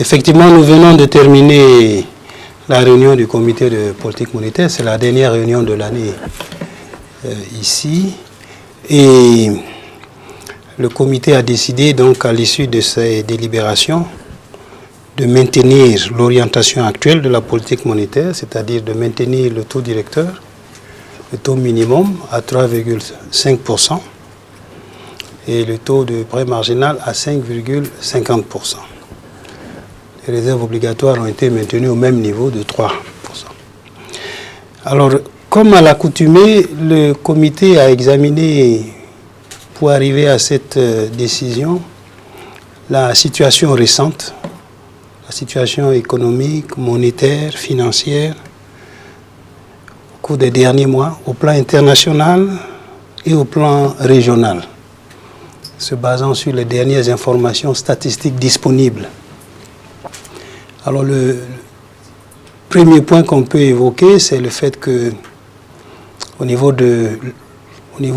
Effectivement, nous venons de terminer la réunion du comité de politique monétaire. C'est la dernière réunion de l'année ici. Et le comité a décidé, donc, à l'issue de ces délibérations, de maintenir l'orientation actuelle de la politique monétaire, c'est-à-dire de maintenir le taux directeur, le taux minimum à 3,5% et le taux de prêt marginal à 5,50%. Les réserves obligatoires ont été maintenues au même niveau de 3%. Alors, comme à l'accoutumée, le comité a examiné, pour arriver à cette décision, la situation récente, la situation économique, monétaire, financière, au cours des derniers mois, au plan international et au plan régional, se basant sur les dernières informations statistiques disponibles. Alors le premier point qu'on peut évoquer, c'est le fait que au niveau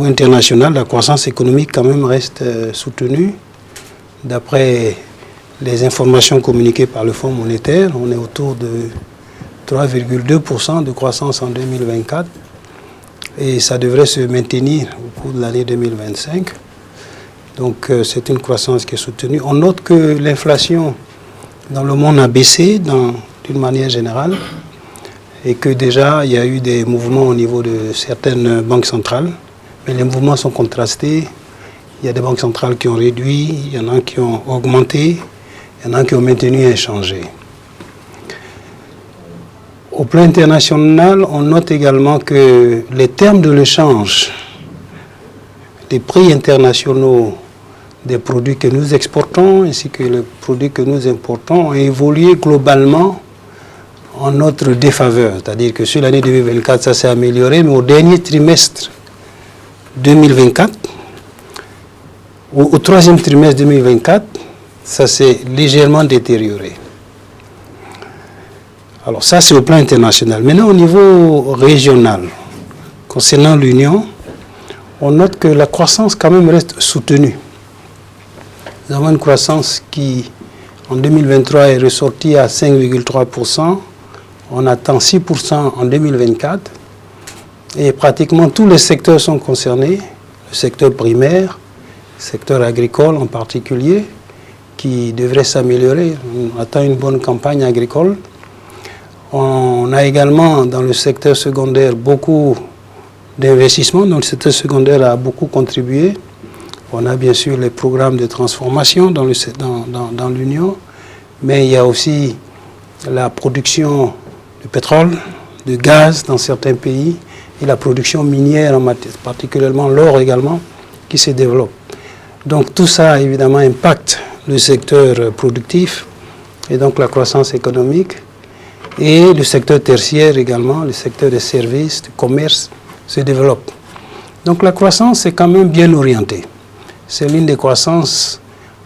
international, la croissance économique quand même reste soutenue. D'après les informations communiquées par le Fonds monétaire, on est autour de 3,2% de croissance en 2024 et ça devrait se maintenir au cours de l'année 2025. Donc c'est une croissance qui est soutenue. On note que l'inflation dans le monde a baissé d'une manière générale et que déjà il y a eu des mouvements au niveau de certaines banques centrales, mais les mouvements sont contrastés. Il y a des banques centrales qui ont réduit, il y en a qui ont augmenté, il y en a qui ont maintenu et changé. Au plan international, on note également que les termes de l'échange, les prix internationaux des produits que nous exportons ainsi que les produits que nous importons ont évolué globalement en notre défaveur. C'est-à-dire que sur l'année 2024, ça s'est amélioré, mais au dernier trimestre 2024, au troisième trimestre 2024, ça s'est légèrement détérioré. Alors ça, c'est au plan international. Maintenant, au niveau régional, concernant l'Union, on note que la croissance quand même reste soutenue. Nous avons une croissance qui, en 2023, est ressortie à 5,3%. On attend 6% en 2024. Et pratiquement tous les secteurs sont concernés. Le secteur primaire, le secteur agricole en particulier, qui devrait s'améliorer. On attend une bonne campagne agricole. On a également dans le secteur secondaire beaucoup d'investissements. Donc le secteur secondaire a beaucoup contribué. On a bien sûr les programmes de transformation dans l'Union, mais il y a aussi la production de pétrole, de gaz dans certains pays et la production minière, particulièrement l'or également, qui se développe. Donc tout ça évidemment impacte le secteur productif et donc la croissance économique et le secteur tertiaire également, le secteur des services, du commerce se développe. Donc la croissance est quand même bien orientée. C'est l'une des croissances,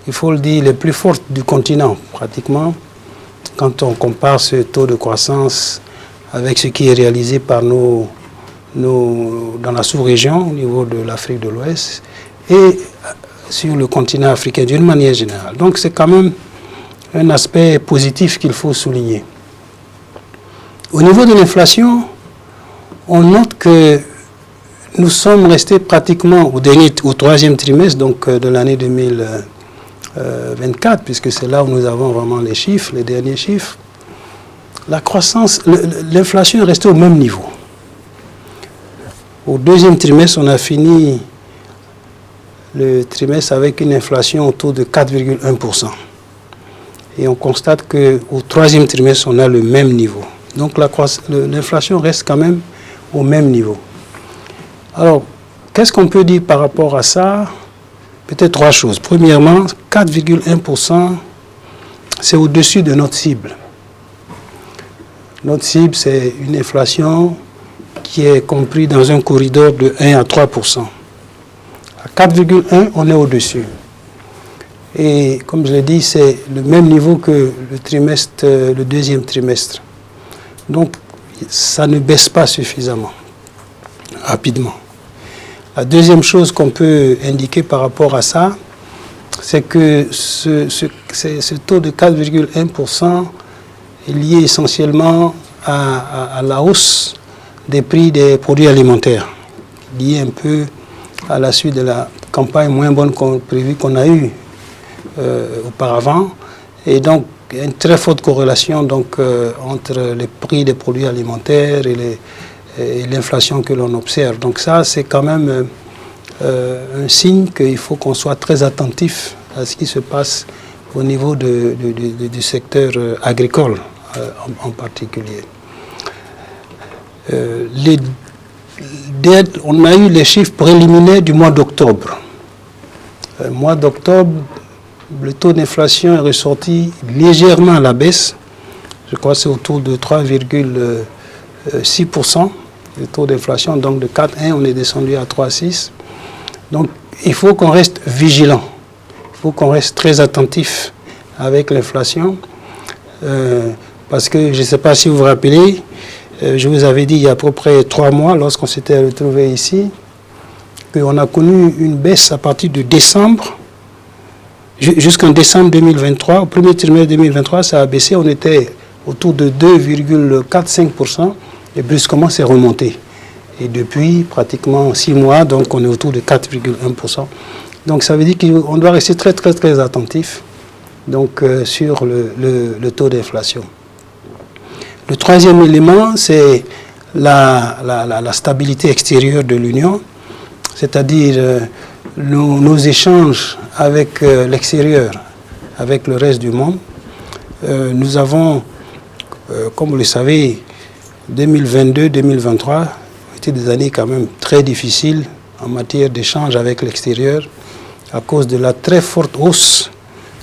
il faut le dire, les plus fortes du continent, pratiquement, quand on compare ce taux de croissance avec ce qui est réalisé par dans la sous-région, au niveau de l'Afrique de l'Ouest, et sur le continent africain d'une manière générale. Donc c'est quand même un aspect positif qu'il faut souligner. Au niveau de l'inflation, on note que nous sommes restés pratiquement au troisième trimestre donc, de l'année 2024, puisque c'est là où nous avons vraiment les chiffres, les derniers chiffres. La croissance, l'inflation est restée au même niveau. Au deuxième trimestre, on a fini le trimestre avec une inflation autour de 4,1%. Et on constate qu'au troisième trimestre, on a le même niveau. Donc l'inflation reste quand même au même niveau. Alors, qu'est-ce qu'on peut dire par rapport à ça? Peut-être trois choses. Premièrement, 4,1%, c'est au-dessus de notre cible. Notre cible, c'est une inflation qui est comprise dans un corridor de 1 à 3%. À 4,1, on est au-dessus. Et comme je l'ai dit, c'est le même niveau que le deuxième trimestre. Donc, ça ne baisse pas suffisamment, rapidement. La deuxième chose qu'on peut indiquer par rapport à ça, c'est que ce taux de 4,1% est lié essentiellement à la hausse des prix des produits alimentaires, lié un peu à la suite de la campagne moins bonne prévue qu'on a eue auparavant. Et donc, il y a une très forte corrélation donc, entre les prix des produits alimentaires et l'inflation que l'on observe. Donc ça, c'est quand même un signe qu'il faut qu'on soit très attentif à ce qui se passe au niveau du secteur agricole en particulier. On a eu les chiffres préliminaires du mois d'octobre. Mois d'octobre, le taux d'inflation est ressorti légèrement à la baisse. Je crois que c'est autour de 3,6%. Le taux d'inflation, donc de 4,1, on est descendu à 3,6. Donc, il faut qu'on reste vigilant. Il faut qu'on reste très attentif avec l'inflation. Parce que, je ne sais pas si vous vous rappelez, je vous avais dit il y a à peu près 3 mois, lorsqu'on s'était retrouvés ici, qu'on a connu une baisse à partir de décembre. Jusqu'en décembre 2023, au premier trimestre 2023, ça a baissé, on était autour de 2,45% et brusquement c'est remonté. Et depuis pratiquement 6 mois, donc on est autour de 4,1%. Donc ça veut dire qu'on doit rester très très très attentif donc, sur le taux d'inflation. Le troisième élément, c'est la stabilité extérieure de l'Union, c'est-à-dire nos échanges avec l'extérieur, avec le reste du monde. Nous avons, comme vous le savez, 2022-2023 étaient des années quand même très difficiles en matière d'échange avec l'extérieur à cause de la très forte hausse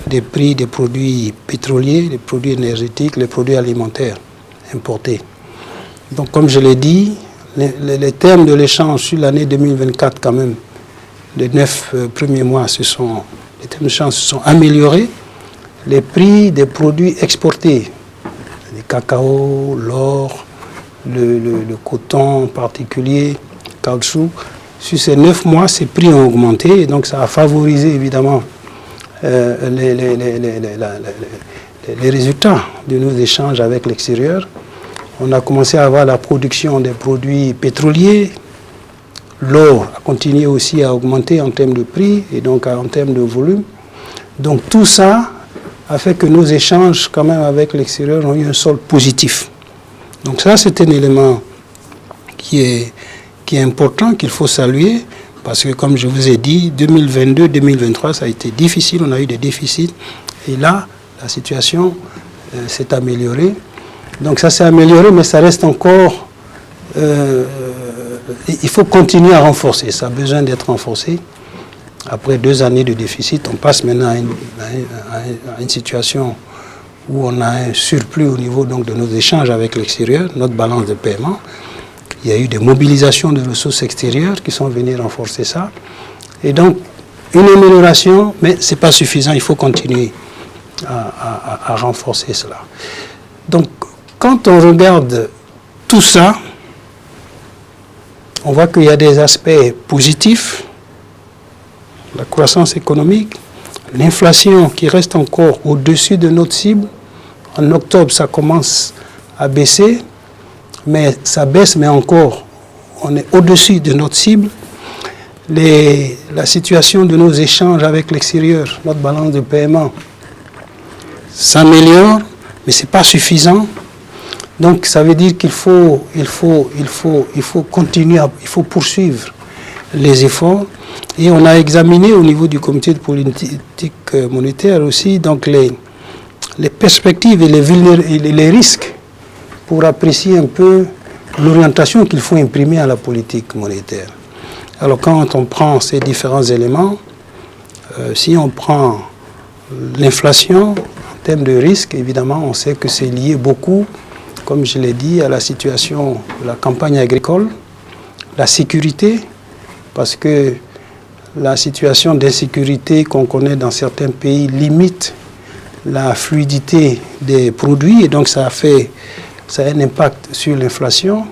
des prix des produits pétroliers, des produits énergétiques, les produits alimentaires importés. Donc comme je l'ai dit, les termes de l'échange sur l'année 2024 quand même, les 9 premiers mois, les termes d'échange se sont améliorés. Les prix des produits exportés, le cacao, l'or, le coton en particulier, le caoutchouc, sur ces 9 mois, ces prix ont augmenté et donc ça a favorisé évidemment les résultats de nos échanges avec l'extérieur. On a commencé à avoir la production des produits pétroliers. L'or a continué aussi à augmenter en termes de prix et donc en termes de volume. Donc tout ça a fait que nos échanges quand même avec l'extérieur ont eu un solde positif. Donc ça, c'est un élément qui est important, qu'il faut saluer, parce que comme je vous ai dit, 2022-2023, ça a été difficile, on a eu des déficits, et là, la situation s'est améliorée. Donc ça s'est amélioré, mais ça reste encore... il faut continuer à renforcer, ça a besoin d'être renforcé. Après 2 années de déficit, on passe maintenant à une situation où on a un surplus au niveau donc, de nos échanges avec l'extérieur, notre balance de paiement. Il y a eu des mobilisations de ressources extérieures qui sont venues renforcer ça. Et donc, une amélioration, mais ce n'est pas suffisant, il faut continuer à renforcer cela. Donc, quand on regarde tout ça, on voit qu'il y a des aspects positifs, la croissance économique, l'inflation qui reste encore au-dessus de notre cible. En octobre, ça commence à baisser, mais ça baisse, mais encore, on est au-dessus de notre cible. La situation de nos échanges avec l'extérieur, notre balance de paiement, s'améliore, mais ce n'est pas suffisant. Donc, ça veut dire qu'il faut continuer, il faut poursuivre les efforts. Et on a examiné au niveau du comité de politique monétaire aussi donc les perspectives et les risques pour apprécier un peu l'orientation qu'il faut imprimer à la politique monétaire. Alors quand on prend ces différents éléments, si on prend l'inflation en termes de risque, évidemment on sait que c'est lié beaucoup, comme je l'ai dit, à la situation de la campagne agricole, la sécurité, parce que la situation d'insécurité qu'on connaît dans certains pays limite la fluidité des produits et donc ça a un impact sur l'inflation.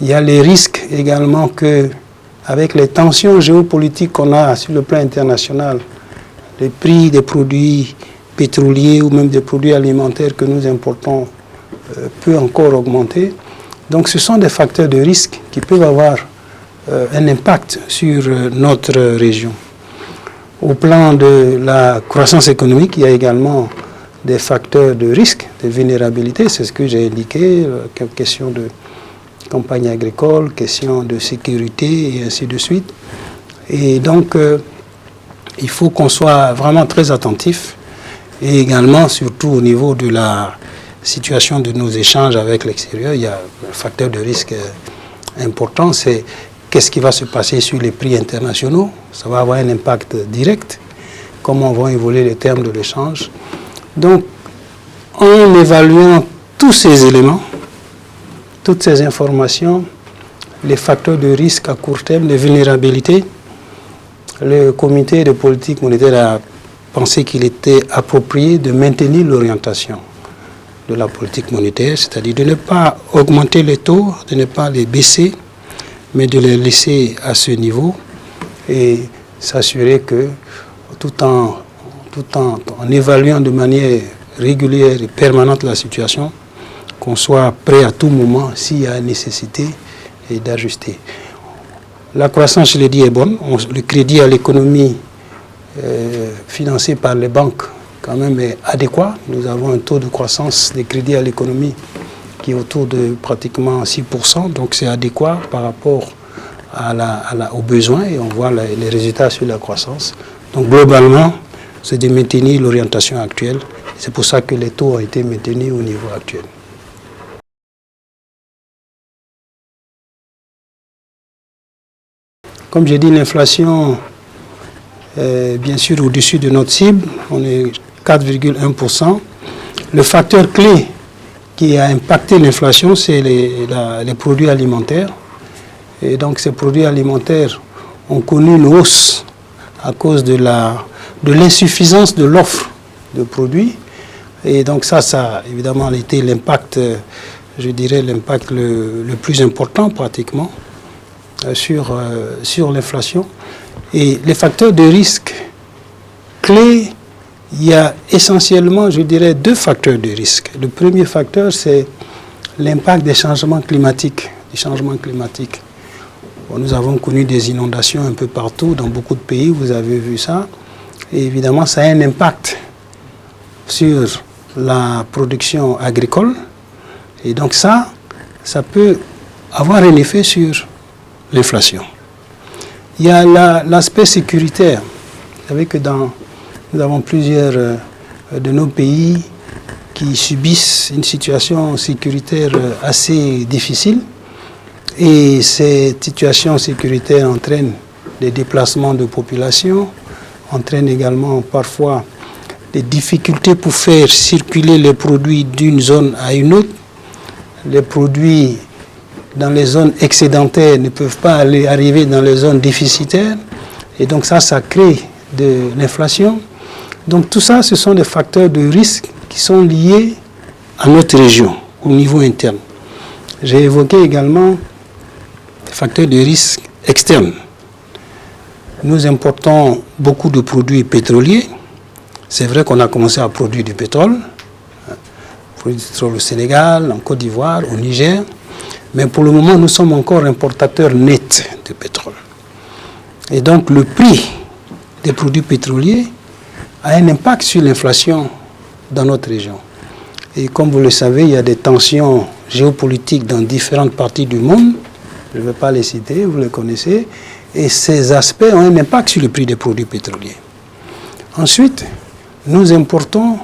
Il y a les risques également que, avec les tensions géopolitiques qu'on a sur le plan international, les prix des produits pétroliers ou même des produits alimentaires que nous importons peut encore augmenter. Donc ce sont des facteurs de risque qui peuvent avoir un impact sur notre région. Au plan de la croissance économique, il y a également des facteurs de risque, de vulnérabilité, c'est ce que j'ai indiqué, question de campagne agricole, question de sécurité et ainsi de suite. Et donc, il faut qu'on soit vraiment très attentif et également, surtout au niveau de la situation de nos échanges avec l'extérieur, il y a un facteur de risque important, c'est qu'est-ce qui va se passer sur les prix internationaux. Ça va avoir un impact direct, comment vont évoluer les termes de l'échange. Donc, en évaluant tous ces éléments, toutes ces informations, les facteurs de risque à court terme, les vulnérabilités, le comité de politique monétaire a pensé qu'il était approprié de maintenir l'orientation de la politique monétaire, c'est-à-dire de ne pas augmenter les taux, de ne pas les baisser, mais de les laisser à ce niveau et s'assurer que tout en évaluant de manière régulière et permanente la situation, qu'on soit prêt à tout moment s'il y a nécessité et d'ajuster. La croissance, je l'ai dit, est bonne. Le crédit à l'économie financé par les banques quand même est adéquat. Nous avons un taux de croissance des crédits à l'économie qui est autour de pratiquement 6%, donc c'est adéquat par rapport aux besoins et on voit les résultats sur la croissance. Donc globalement, c'est de maintenir l'orientation actuelle. C'est pour ça que les taux ont été maintenus au niveau actuel. Comme j'ai dit, l'inflation est bien sûr au-dessus de notre cible. On est 4,1%. Le facteur clé qui a impacté l'inflation, c'est les produits alimentaires. Et donc ces produits alimentaires ont connu une hausse à cause de l'insuffisance de l'offre de produits. Et donc ça a évidemment été l'impact, je dirais, l'impact le plus important pratiquement sur l'inflation. Et les facteurs de risque clés, il y a essentiellement, je dirais, deux facteurs de risque. Le premier facteur, c'est l'impact des changements climatiques. Bon, nous avons connu des inondations un peu partout, dans beaucoup de pays, vous avez vu ça. Et évidemment, ça a un impact sur la production agricole. Et donc ça peut avoir un effet sur l'inflation. Il y a l'aspect sécuritaire. Vous savez que nous avons plusieurs de nos pays qui subissent une situation sécuritaire assez difficile. Et cette situation sécuritaire entraîne des déplacements de population, entraîne également parfois des difficultés pour faire circuler les produits d'une zone à une autre. Les produits dans les zones excédentaires ne peuvent pas arriver dans les zones déficitaires. Et donc ça crée de l'inflation. Donc tout ça, ce sont des facteurs de risque qui sont liés à notre région, au niveau interne. J'ai évoqué également des facteurs de risque externes. Nous importons beaucoup de produits pétroliers. C'est vrai qu'on a commencé à produire du pétrole. Produire du pétrole au Sénégal, en Côte d'Ivoire, au Niger. Mais pour le moment, nous sommes encore importateurs nets de pétrole. Et donc le prix des produits pétroliers a un impact sur l'inflation dans notre région. Et comme vous le savez, il y a des tensions géopolitiques dans différentes parties du monde. Je ne vais pas les citer, vous les connaissez. Et ces aspects ont un impact sur le prix des produits pétroliers. Ensuite, nous importons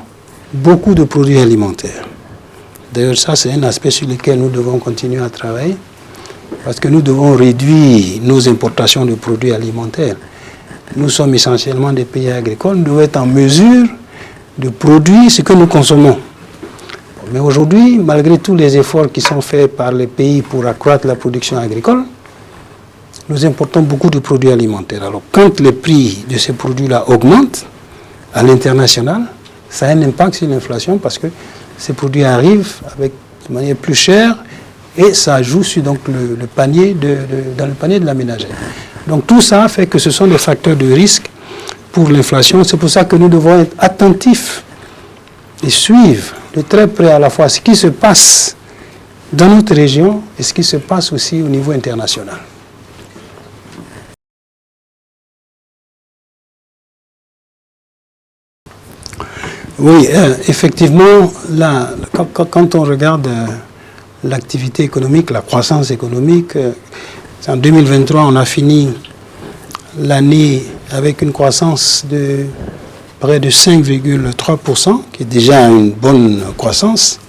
beaucoup de produits alimentaires. D'ailleurs, ça, c'est un aspect sur lequel nous devons continuer à travailler parce que nous devons réduire nos importations de produits alimentaires. Nous sommes essentiellement des pays agricoles, nous devons être en mesure de produire ce que nous consommons. Mais aujourd'hui, malgré tous les efforts qui sont faits par les pays pour accroître la production agricole, nous importons beaucoup de produits alimentaires. Alors, quand les prix de ces produits-là augmentent à l'international, ça a un impact sur l'inflation parce que ces produits arrivent de manière plus chère et ça joue sur donc, dans le panier de la ménagère. Donc tout ça fait que ce sont des facteurs de risque pour l'inflation. C'est pour ça que nous devons être attentifs et suivre de très près à la fois ce qui se passe dans notre région et ce qui se passe aussi au niveau international. Oui, effectivement, là, quand on regarde l'activité économique, la croissance économique, en 2023, on a fini l'année avec une croissance de près de 5,3%, qui est déjà une bonne croissance.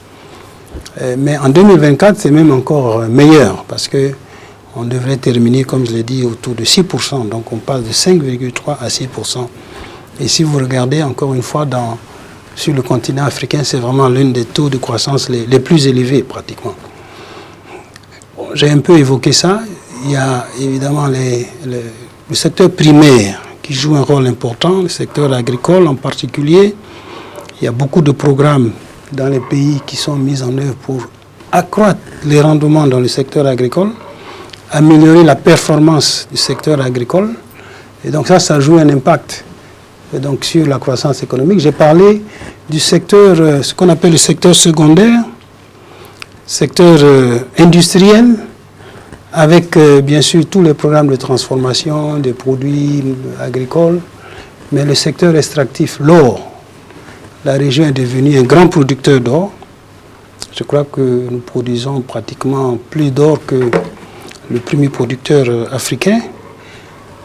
Mais en 2024, c'est même encore meilleur, parce qu'on devrait terminer, comme je l'ai dit, autour de 6%. Donc on passe de 5,3 à 6%. Et si vous regardez encore une fois sur le continent africain, c'est vraiment l'un des taux de croissance les plus élevés pratiquement. Bon, j'ai un peu évoqué ça. Il y a évidemment le secteur primaire qui joue un rôle important, le secteur agricole en particulier. Il y a beaucoup de programmes dans les pays qui sont mis en œuvre pour accroître les rendements dans le secteur agricole, améliorer la performance du secteur agricole. Et donc ça joue un impact donc sur la croissance économique. J'ai parlé du secteur, ce qu'on appelle le secteur secondaire, secteur industriel, avec bien sûr tous les programmes de transformation des produits agricoles, mais le secteur extractif, l'or. La région est devenue un grand producteur d'or. Je crois que nous produisons pratiquement plus d'or que le premier producteur africain.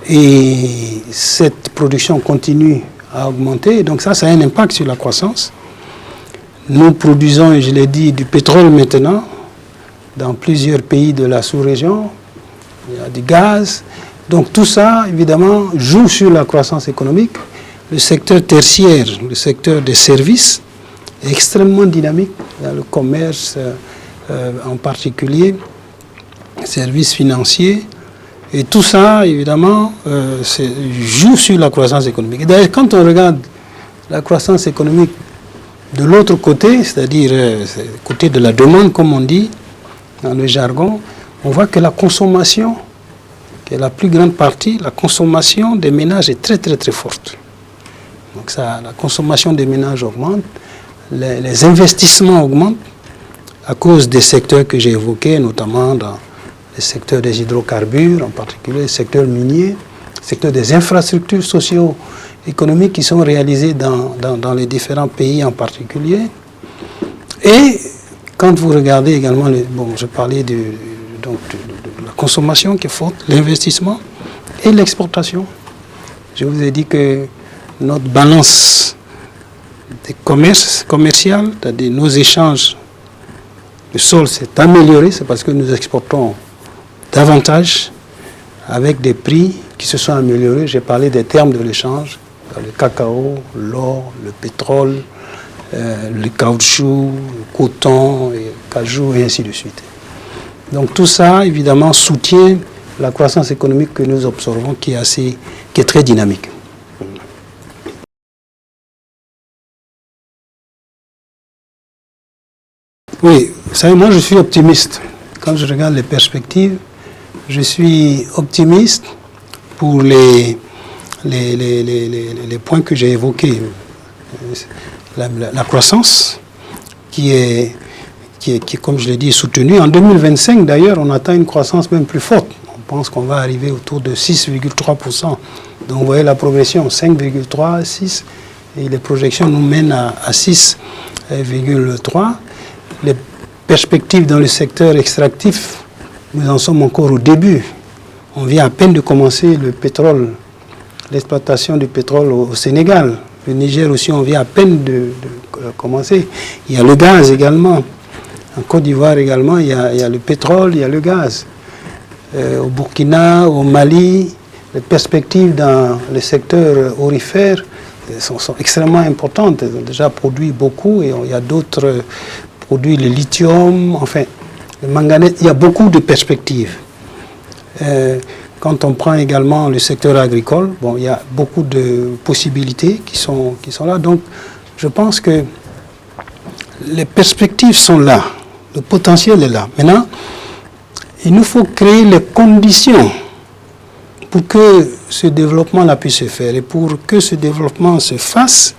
Et cette production continue à augmenter. Donc ça a un impact sur la croissance. Nous produisons, je l'ai dit, du pétrole maintenant dans plusieurs pays de la sous-région. Il y a du gaz. Donc tout ça, évidemment, joue sur la croissance économique. Le secteur tertiaire, le secteur des services, est extrêmement dynamique. Il y a le commerce en particulier, services financiers. Et tout ça, évidemment, joue sur la croissance économique. D'ailleurs, quand on regarde la croissance économique de l'autre côté, c'est-à-dire côté de la demande, comme on dit dans le jargon, on voit que la consommation, qui est la plus grande partie, la consommation des ménages est très, très, très forte. Donc ça, la consommation des ménages augmente, les investissements augmentent à cause des secteurs que j'ai évoqués, notamment dans le secteur des hydrocarbures, en particulier le secteur minier, le secteur des infrastructures socio-économiques qui sont réalisées dans les différents pays en particulier. Et quand vous regardez également, je parlais de la consommation qui est forte, l'investissement et l'exportation. Je vous ai dit que notre balance des commercial, c'est-à-dire nos échanges, le sol s'est amélioré, c'est parce que nous exportons davantage avec des prix qui se sont améliorés. J'ai parlé des termes de l'échange, le cacao, l'or, le pétrole, le caoutchouc, le coton, le cajou et ainsi de suite. Donc tout ça, évidemment, soutient la croissance économique que nous observons qui est très dynamique. Oui, vous savez, moi je suis optimiste. Quand je regarde les perspectives, je suis optimiste pour les points que j'ai évoqués. La croissance qui est, comme je l'ai dit, soutenue. En 2025, d'ailleurs, on atteint une croissance même plus forte. On pense qu'on va arriver autour de 6,3%. Donc vous voyez la progression, 5,3, 6, et les projections nous mènent à 6,3. Les perspectives dans le secteur extractif, nous en sommes encore au début. On vient à peine de commencer le pétrole, l'exploitation du pétrole au Sénégal. Le Niger aussi, on vient à peine de commencer. Il y a le gaz également. En Côte d'Ivoire également, il y a le pétrole, il y a le gaz. Au Burkina, au Mali, les perspectives dans le secteur aurifère sont extrêmement importantes. Ils ont déjà produit beaucoup et il y a d'autres produits, le lithium, enfin, le manganèse. Il y a beaucoup de perspectives. Quand on prend également le secteur agricole, bon, il y a beaucoup de possibilités qui sont là. Donc, je pense que les perspectives sont là. Le potentiel est là. Maintenant, il nous faut créer les conditions pour que ce développement-là puisse se faire et pour que ce développement se fasse,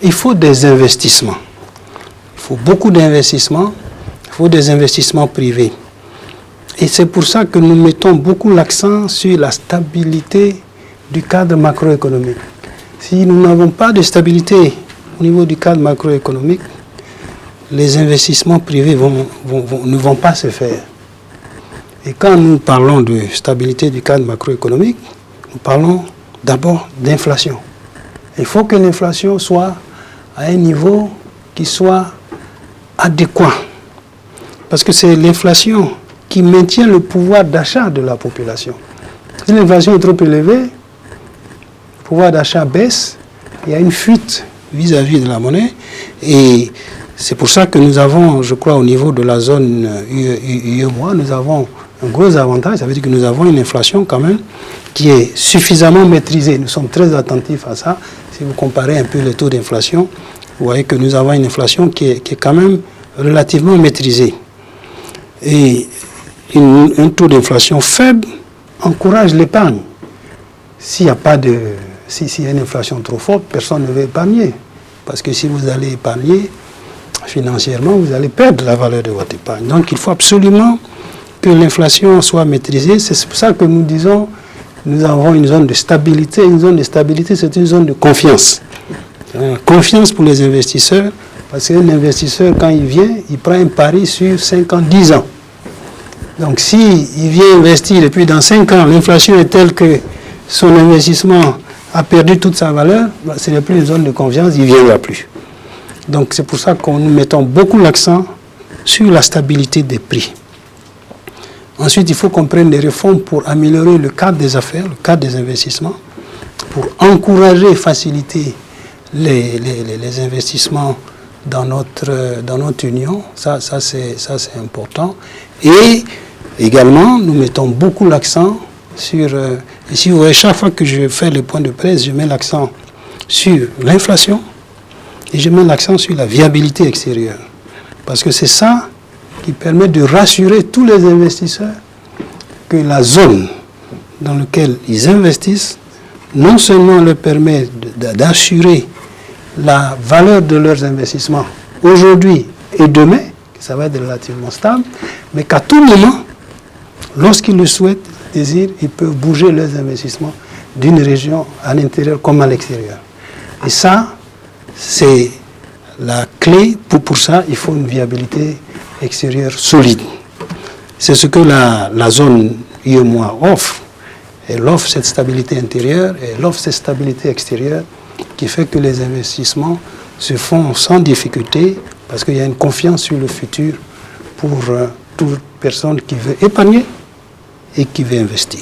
il faut des investissements. Il faut beaucoup d'investissements, il faut des investissements privés. Et c'est pour ça que nous mettons beaucoup l'accent sur la stabilité du cadre macroéconomique. Si nous n'avons pas de stabilité au niveau du cadre macroéconomique, les investissements privés ne vont pas se faire. Et quand nous parlons de stabilité du cadre macroéconomique, nous parlons d'abord d'inflation. Il faut que l'inflation soit à un niveau qui soit adéquat. Parce que c'est l'inflation qui maintient le pouvoir d'achat de la population. Si l'inflation est trop élevée, le pouvoir d'achat baisse, il y a une fuite vis-à-vis de la monnaie. Et c'est pour ça que nous avons, je crois, au niveau de la zone UEMOA, nous avons un gros avantage. Ça veut dire que nous avons une inflation quand même qui est suffisamment maîtrisée. Nous sommes très attentifs à ça. Si vous comparez un peu le taux d'inflation, vous voyez que nous avons une inflation qui est quand même relativement maîtrisée. Et un taux d'inflation faible encourage l'épargne. S'il y a une inflation trop forte, personne ne veut épargner. Parce que si vous allez épargner, financièrement, vous allez perdre la valeur de votre épargne. Donc il faut absolument que l'inflation soit maîtrisée. C'est pour ça que nous disons, nous avons une zone de stabilité. Une zone de stabilité, c'est une zone de confiance. Confiance pour les investisseurs, parce qu'un investisseur, quand il vient, il prend un pari sur 5 ans, 10 ans. Donc s'il vient investir et puis dans 5 ans, l'inflation est telle que son investissement a perdu toute sa valeur, ce n'est plus une zone de confiance, il ne viendra plus. Donc c'est pour ça que nous mettons beaucoup l'accent sur la stabilité des prix. Ensuite, il faut qu'on prenne des réformes pour améliorer le cadre des affaires, le cadre des investissements, pour encourager et faciliter les investissements dans notre union. Ça c'est important. Et également, nous mettons beaucoup l'accent sur... ici, vous voyez, chaque fois que je fais le point de presse, je mets l'accent sur l'inflation et je mets l'accent sur la viabilité extérieure. Parce que c'est ça qui permet de rassurer tous les investisseurs que la zone dans laquelle ils investissent non seulement leur permet d'assurer la valeur de leurs investissements aujourd'hui et demain, que ça va être relativement stable, mais qu'à tout moment, lorsqu'ils le souhaitent, désirent, ils peuvent bouger leurs investissements d'une région à l'intérieur comme à l'extérieur. Et ça, c'est la clé. Pour ça, il faut une viabilité extérieure solide. C'est ce que la zone UEMOA offre. Elle offre cette stabilité intérieure et elle offre cette stabilité extérieure qui fait que les investissements se font sans difficulté parce qu'il y a une confiance sur le futur pour toute personne qui veut épargner et qui veut investir.